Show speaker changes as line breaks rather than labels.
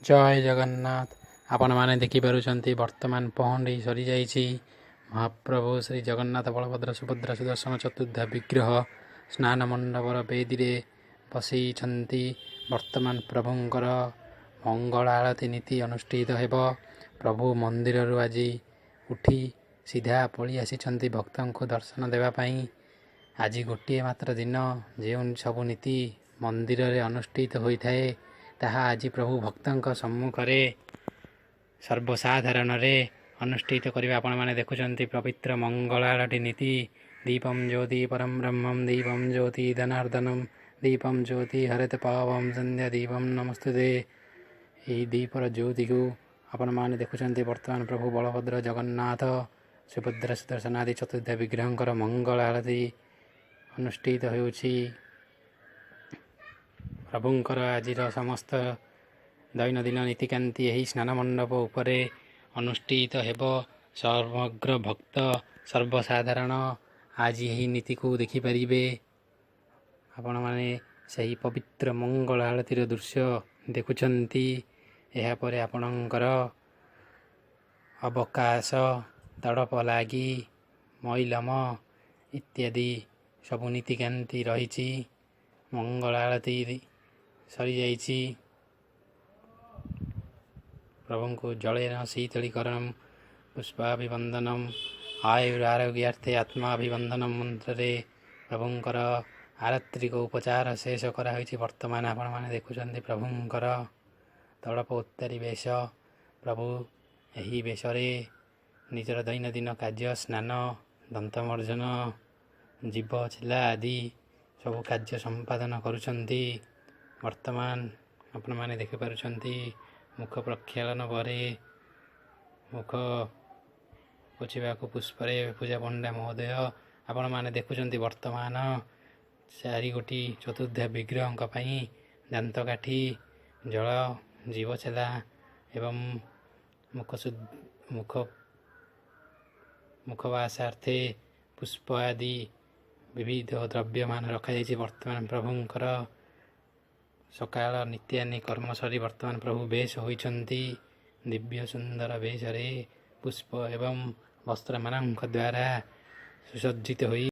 ଜୟ ଜଗନ୍ନାଥ। ଆପଣମାନେ ଦେଖିପାରୁଛନ୍ତି ବର୍ତ୍ତମାନ ପହଣ୍ଡି ସରିଯାଇଛି। ମହାପ୍ରଭୁ ଶ୍ରୀ ଜଗନ୍ନାଥ ବଳଭଦ୍ର ସୁଭଦ୍ରା ସୁଦର୍ଶନ ଚତୁର୍ଦ୍ଧା ବିଗ୍ରହ ସ୍ନାନ ମଣ୍ଡପର ବେଦୀରେ ବସିଛନ୍ତି। ବର୍ତ୍ତମାନ ପ୍ରଭୁଙ୍କର ମଙ୍ଗଳ ଆଳତୀ ନୀତି ଅନୁଷ୍ଠିତ ହେବ। ପ୍ରଭୁ ମନ୍ଦିରରୁ ଆଜି ଉଠି ସିଧା ପଳେଇ ଆସିଛନ୍ତି ଭକ୍ତଙ୍କୁ ଦର୍ଶନ ଦେବା ପାଇଁ। ଆଜି ଗୋଟିଏ ମାତ୍ର ଦିନ ଯେଉଁ ସବୁ ନୀତି ମନ୍ଦିରରେ ଅନୁଷ୍ଠିତ ହୋଇଥାଏ, ତାହା ଆଜି ପ୍ରଭୁ ଭକ୍ତଙ୍କ ସମ୍ମୁଖରେ ସର୍ବସାଧାରଣରେ ଅନୁଷ୍ଠିତ କରିବା ଆପଣମାନେ ଦେଖୁଛନ୍ତି। ପବିତ୍ର ମଙ୍ଗଳ ଆଳତୀ ନୀତି। ଦୀପಂ ଜ୍ୟୋତି ପରମ ବ୍ରହ୍ମମ୍ ଦୀପಂ ଜ୍ୟୋତି ଧନାର୍ଦ୍ଦନମ୍ ଦୀପಂ ଜ୍ୟୋତି ହରେତ ପାବಂ ସନ୍ଧ୍ୟା ଦୀପಂ ନମସ୍ତୁତେ। ଏହି ଦୀପର ଜ୍ୟୋତିକୁ ଆପଣମାନେ ଦେଖୁଛନ୍ତି। ବର୍ତ୍ତମାନ ପ୍ରଭୁ ବଳଭଦ୍ର ଜଗନ୍ନାଥ ସୁଭଦ୍ରା ସୁଦର୍ଶନ ଆଦି ଚତୁର୍ଦ୍ଧା ବିଗ୍ରହଙ୍କର ମଙ୍ଗଳ ଆଳତୀ ଅନୁଷ୍ଠିତ ହେଉଛି। ପ୍ରଭୁଙ୍କର ଆଜିର ସମସ୍ତ ଦୈନନ୍ଦିନ ନୀତିକାନ୍ତି ଏହି ସ୍ନାନ ମଣ୍ଡପ ଉପରେ ଅନୁଷ୍ଠିତ ହେବ। ସମଗ୍ର ଭକ୍ତ ସର୍ବସାଧାରଣ ଆଜି ଏହି ନୀତିକୁ ଦେଖିପାରିବେ। ଆପଣମାନେ ସେହି ପବିତ୍ର ମଙ୍ଗଳ ଆଳତୀର ଦୃଶ୍ୟ ଦେଖୁଛନ୍ତି। ଏହାପରେ ଆପଣଙ୍କର ଅବକାଶ, ତଡ଼ପ ଲାଗି, ମଇଲମ ଇତ୍ୟାଦି ସବୁ ନୀତିକାନ୍ତି ରହିଛି। ମଙ୍ଗଳ ଆଳତୀ ସରିଯାଇଛି। ପ୍ରଭୁଙ୍କୁ ଜଳେନ ଶୀତଳୀକରଣମ୍ ପୁଷ୍ପାଭିବନ୍ଦନମ୍ ଆୟୁରାରୋଗ୍ୟାର୍ଥେ ଆତ୍ମାଭିବନ୍ଦନମ୍ ମନ୍ତ୍ରରେ ପ୍ରଭୁଙ୍କର ଆରତ୍ରିକ ଉପଚାର ଶେଷ କରାହୋଇଛି। ବର୍ତ୍ତମାନ ଆପଣମାନେ ଦେଖୁଛନ୍ତି ପ୍ରଭୁଙ୍କର ତଳପ ଉତ୍ତାରୀ ବେଶ। ପ୍ରଭୁ ଏହି ବେଶରେ ନିଜର ଦୈନନ୍ଦିନ କାର୍ଯ୍ୟ ସ୍ନାନ, ଦନ୍ତମର୍ଜନ, ଜୀବ ଛେଲା ଆଦି ସବୁ କାର୍ଯ୍ୟ ସମ୍ପାଦନ କରୁଛନ୍ତି। ବର୍ତ୍ତମାନ ଆପଣମାନେ ଦେଖିପାରୁଛନ୍ତି ମୁଖ ପ୍ରକ୍ଷାଳନ ପରେ ମୁଖ ପୋଛିବାକୁ ପୁଷ୍ପରେ ପୂଜା ପଣ୍ଡା ମହୋଦୟ ଆପଣମାନେ ଦେଖୁଛନ୍ତି। ବର୍ତ୍ତମାନ ଚାରିଗୋଟି ଚତୁର୍ଦ୍ଧା ବିଗ୍ରହଙ୍କ ପାଇଁ ଦାନ୍ତକାଠି, ଜଳ, ଜୀବଛେଲା ଏବଂ ମୁଖବାସାର୍ଥେ ପୁଷ୍ପ ଆଦି ବିବିଧ ଦ୍ରବ୍ୟମାନ ରଖାଯାଇଛି। ବର୍ତ୍ତମାନ ପ୍ରଭୁଙ୍କର ସକାଳ ନିତ୍ୟାନି କର୍ମ ସରି ବର୍ତ୍ତମାନ ପ୍ରଭୁ ବେଶ ହୋଇଛନ୍ତି। ଦିବ୍ୟ ସୁନ୍ଦର ବେଶରେ ପୁଷ୍ପ ଏବଂ ବସ୍ତ୍ରମାନଙ୍କ ଦ୍ୱାରା ସୁସଜ୍ଜିତ ହୋଇ